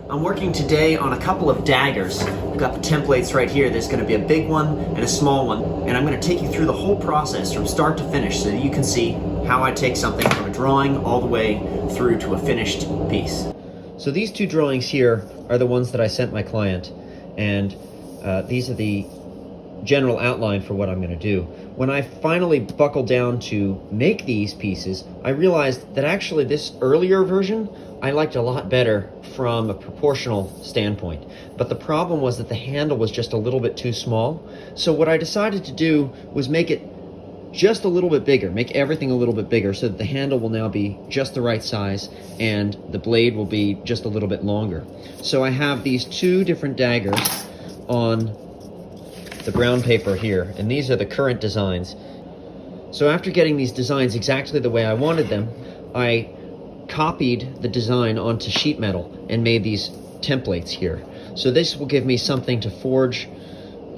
I'm working today on a couple of daggers. I've got the templates right here. There's going to be a big one and a small one, and I'm going to take you through the whole process from start to finish so that you can see how I take something from a drawing all the way through to a finished piece. So these two drawings here are the ones that I sent my client, and these are the general outline for what I'm going to do. When I finally buckled down to make these pieces, I realized that actually this earlier version I liked a lot better from a proportional standpoint. But the problem was that the handle was just a little bit too small. So what I decided to do was make it just a little bit bigger, make everything a little bit bigger so that the handle will now be just the right size and the blade will be just a little bit longer. So I have these two different daggers on the brown paper here, and these are the current designs. So after getting these designs exactly the way I wanted them, I copied the design onto sheet metal and made these templates here. So this will give me something to forge,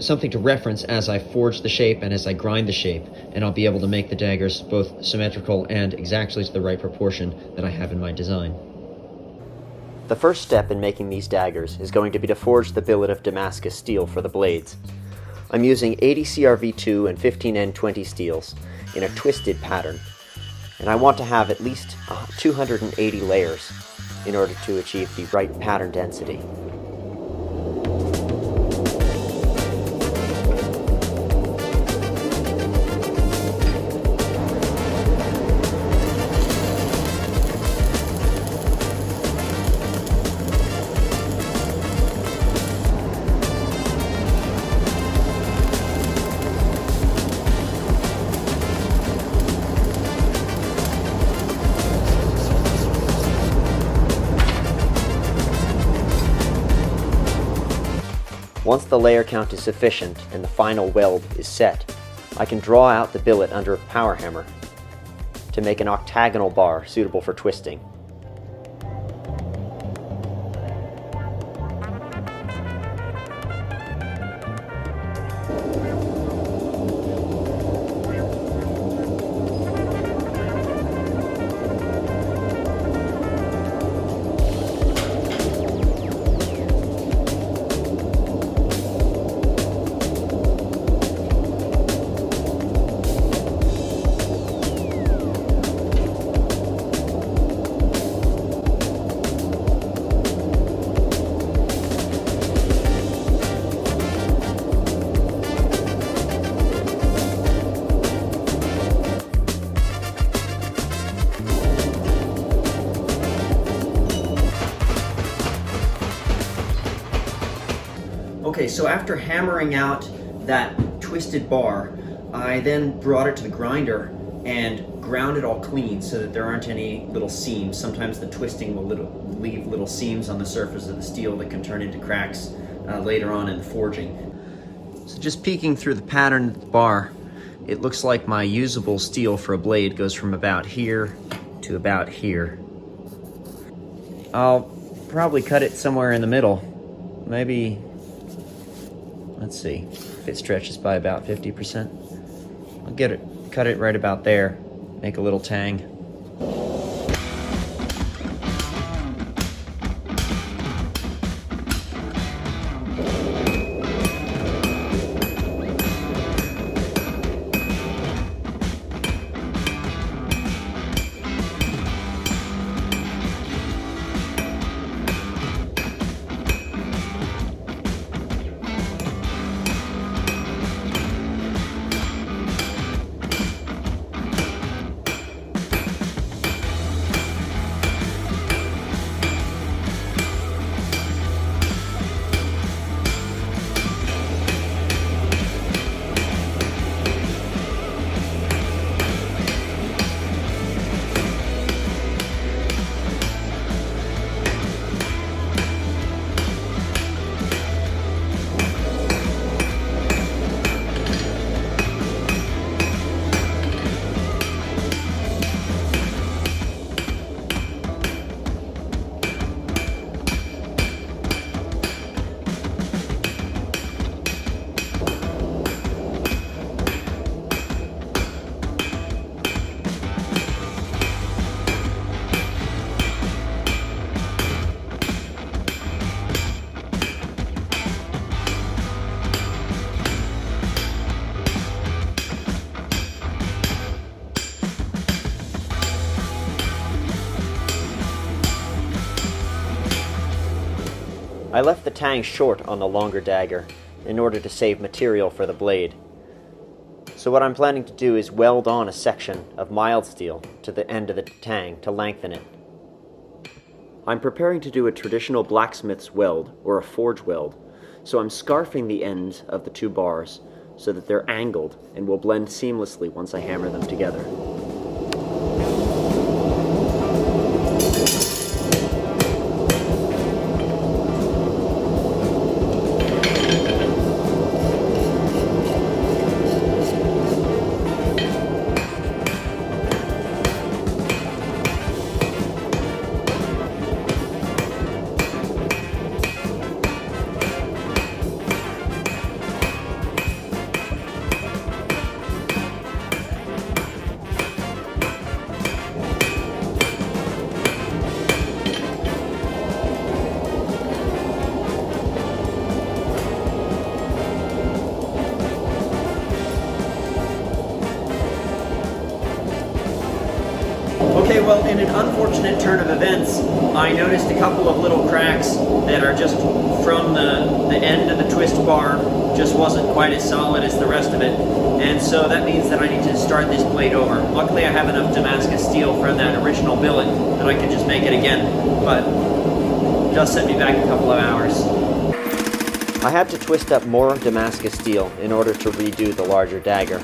something to reference as I forge the shape and as I grind the shape, and I'll be able to make the daggers both symmetrical and exactly to the right proportion that I have in my design. The first step in making these daggers is going to be to forge the billet of Damascus steel for the blades. I'm using 80 CRV2 and 15N20 steels in a twisted pattern, and I want to have at least 280 layers in order to achieve the right pattern density. Once the layer count is sufficient and the final weld is set, I can draw out the billet under a power hammer to make an octagonal bar suitable for twisting. Okay, so after hammering out that twisted bar, I then brought it to the grinder and ground it all clean so that there aren't any little seams. Sometimes the twisting will leave little seams on the surface of the steel that can turn into cracks later on in the forging. So just peeking through the pattern of the bar, it looks like my usable steel for a blade goes from about here to about here. I'll probably cut it somewhere in the middle, maybe. Let's see, if it stretches by about 50%. I'll cut it right about there, make a little tang. I left the tang short on the longer dagger in order to save material for the blade. So what I'm planning to do is weld on a section of mild steel to the end of the tang to lengthen it. I'm preparing to do a traditional blacksmith's weld, or a forge weld, so I'm scarfing the ends of the two bars so that they're angled and will blend seamlessly once I hammer them together. Okay, well, in an unfortunate turn of events, I noticed a couple of little cracks that are just from the end of the twist bar, just wasn't quite as solid as the rest of it. And so that means that I need to start this blade over. Luckily, I have enough Damascus steel from that original billet that I can just make it again, but it does set me back a couple of hours. I had to twist up more Damascus steel in order to redo the larger dagger.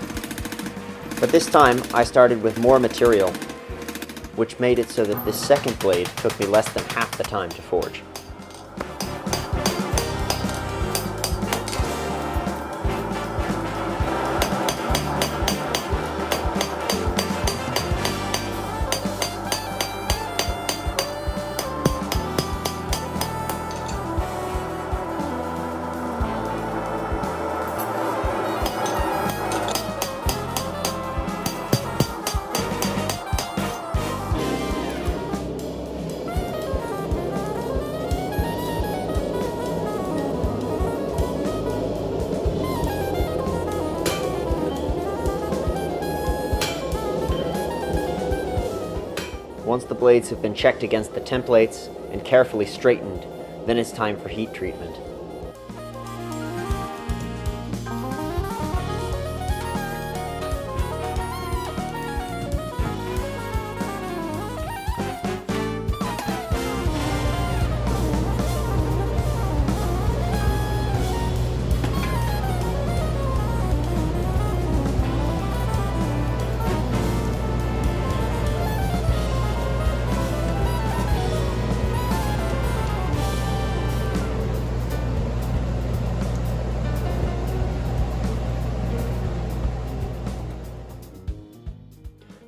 But this time, I started with more material, which made it so that this second blade took me less than half the time to forge. Once the blades have been checked against the templates and carefully straightened, then it's time for heat treatment.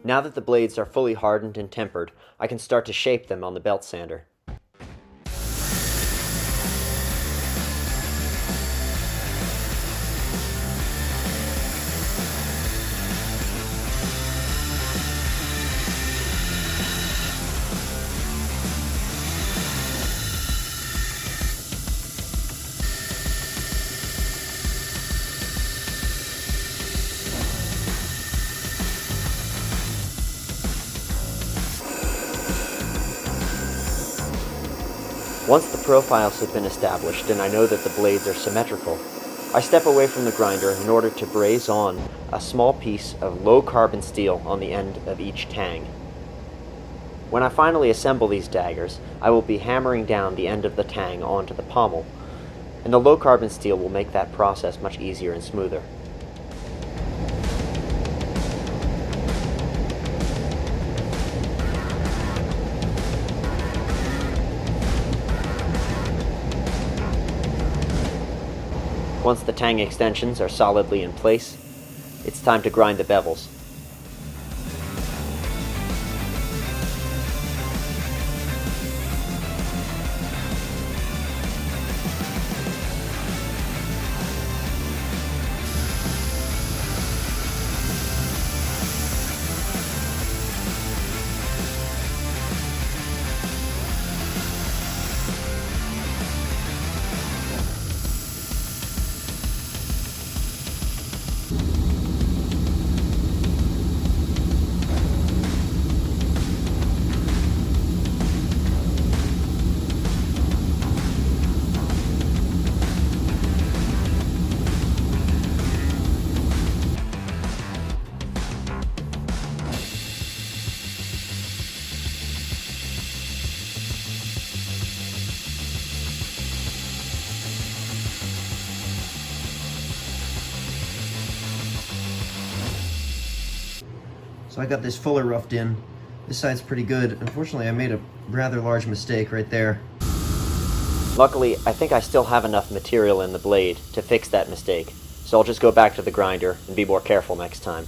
Now that the blades are fully hardened and tempered, I can start to shape them on the belt sander. Once the profiles have been established and I know that the blades are symmetrical, I step away from the grinder in order to braze on a small piece of low carbon steel on the end of each tang. When I finally assemble these daggers, I will be hammering down the end of the tang onto the pommel, and the low carbon steel will make that process much easier and smoother. Once the tang extensions are solidly in place, it's time to grind the bevels. So I got this fuller roughed in. This side's pretty good. Unfortunately, I made a rather large mistake right there. Luckily, I think I still have enough material in the blade to fix that mistake, so I'll just go back to the grinder and be more careful next time.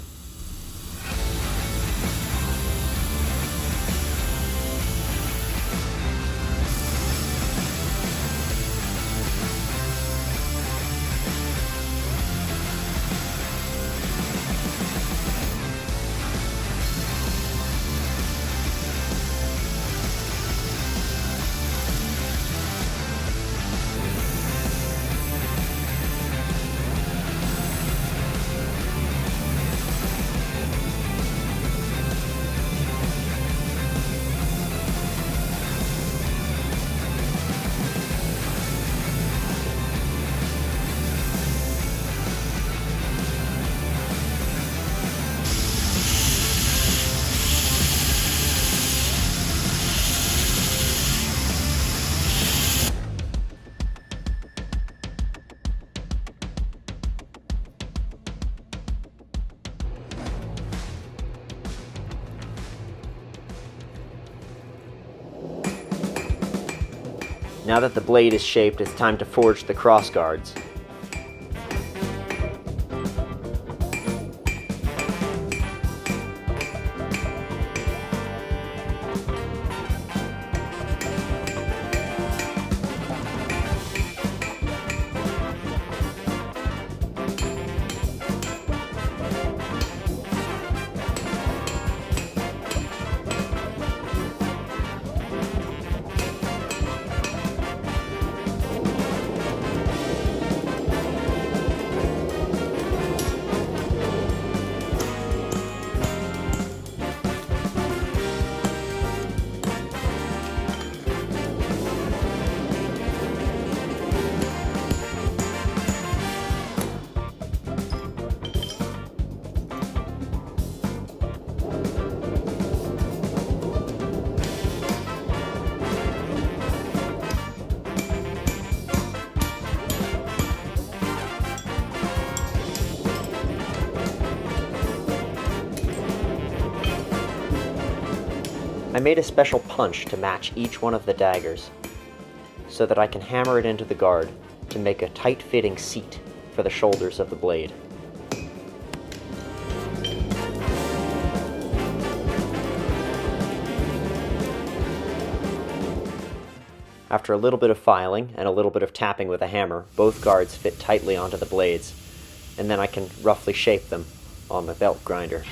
Now that the blade is shaped, it's time to forge the cross guards. I made a special punch to match each one of the daggers, so that I can hammer it into the guard to make a tight-fitting seat for the shoulders of the blade. After a little bit of filing and a little bit of tapping with a hammer, both guards fit tightly onto the blades, and then I can roughly shape them on the belt grinder.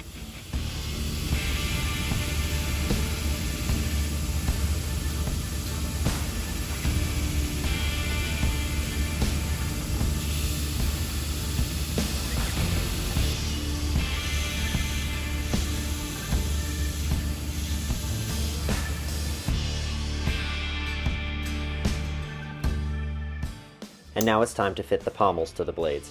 And now it's time to fit the pommels to the blades.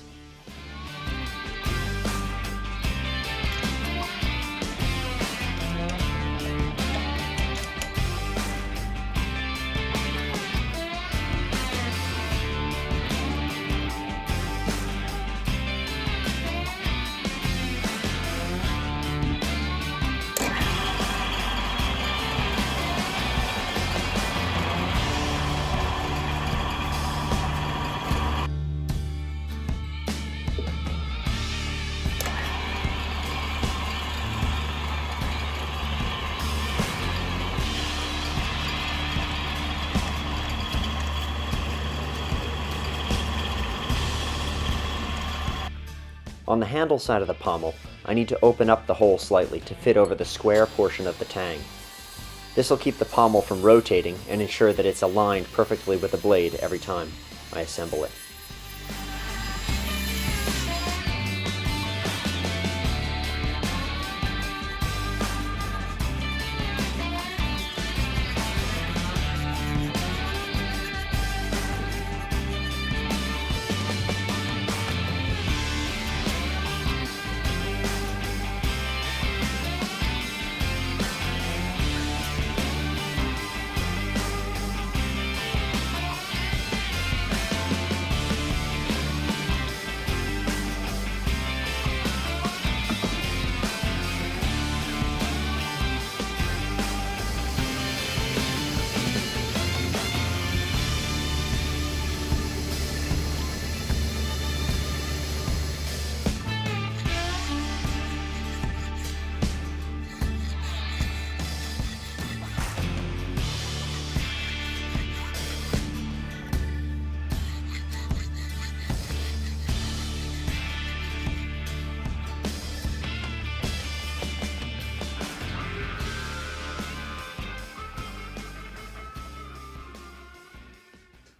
On the handle side of the pommel, I need to open up the hole slightly to fit over the square portion of the tang. This will keep the pommel from rotating and ensure that it's aligned perfectly with the blade every time I assemble it.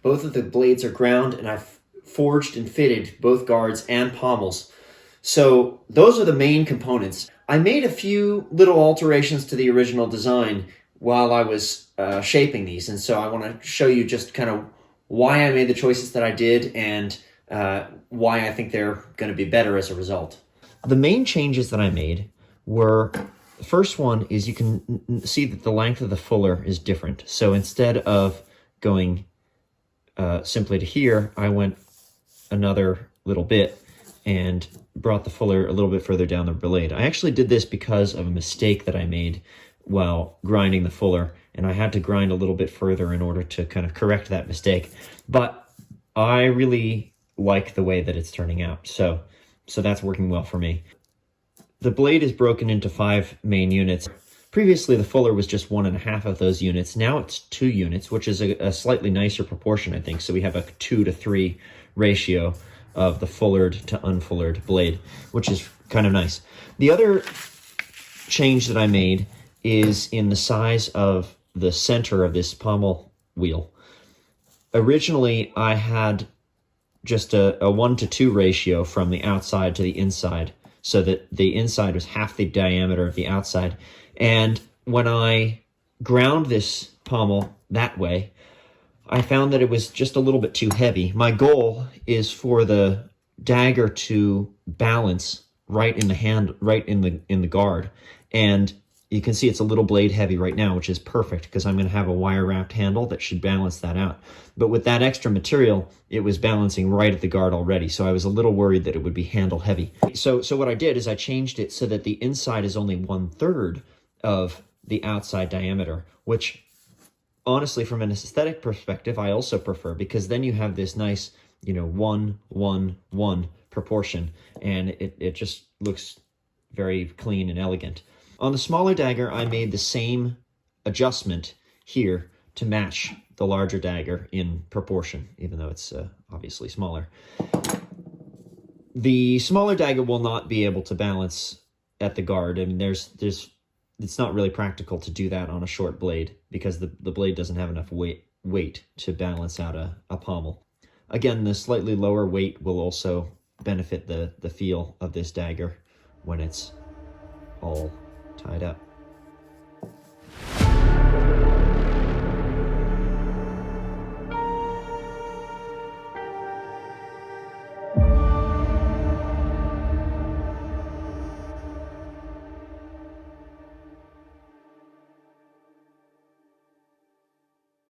Both of the blades are ground, and I've forged and fitted both guards and pommels. So those are the main components. I made a few little alterations to the original design while I was shaping these, and so I want to show you just kind of why I made the choices that I did and why I think they're going to be better as a result. The main changes that I made were, the first one is you can see that the length of the fuller is different. So instead of going simply to here, I went another little bit and brought the fuller a little bit further down the blade. I actually did this because of a mistake that I made while grinding the fuller, and I had to grind a little bit further in order to kind of correct that mistake. But I really like the way that it's turning out, so that's working well for me. The blade is broken into 5 main units. Previously, the fuller was just 1.5 of those units. Now it's 2 units, which is a slightly nicer proportion, I think. So we have a 2-to-3 ratio of the fullered to unfullered blade, which is kind of nice. The other change that I made is in the size of the center of this pommel wheel. Originally, I had just a 1-to-2 ratio from the outside to the inside, so that the inside was half the diameter of the outside. And when I ground this pommel that way, I found that it was just a little bit too heavy. My goal is for the dagger to balance right in the hand, right in the guard. And you can see it's a little blade heavy right now, which is perfect because I'm going to have a wire wrapped handle that should balance that out. But with that extra material, it was balancing right at the guard already. So I was a little worried that it would be handle heavy. So what I did is I changed it so that the inside is only 1/3 of the outside diameter, which honestly, from an aesthetic perspective, I also prefer, because then you have this nice, 1-1-1 proportion, and it just looks very clean and elegant. On the smaller dagger, I made the same adjustment here to match the larger dagger in proportion, even though it's obviously smaller. The smaller dagger will not be able to balance at the guard. I mean, it's not really practical to do that on a short blade because the blade doesn't have enough weight to balance out a pommel. Again, the slightly lower weight will also benefit the feel of this dagger when it's all tied up.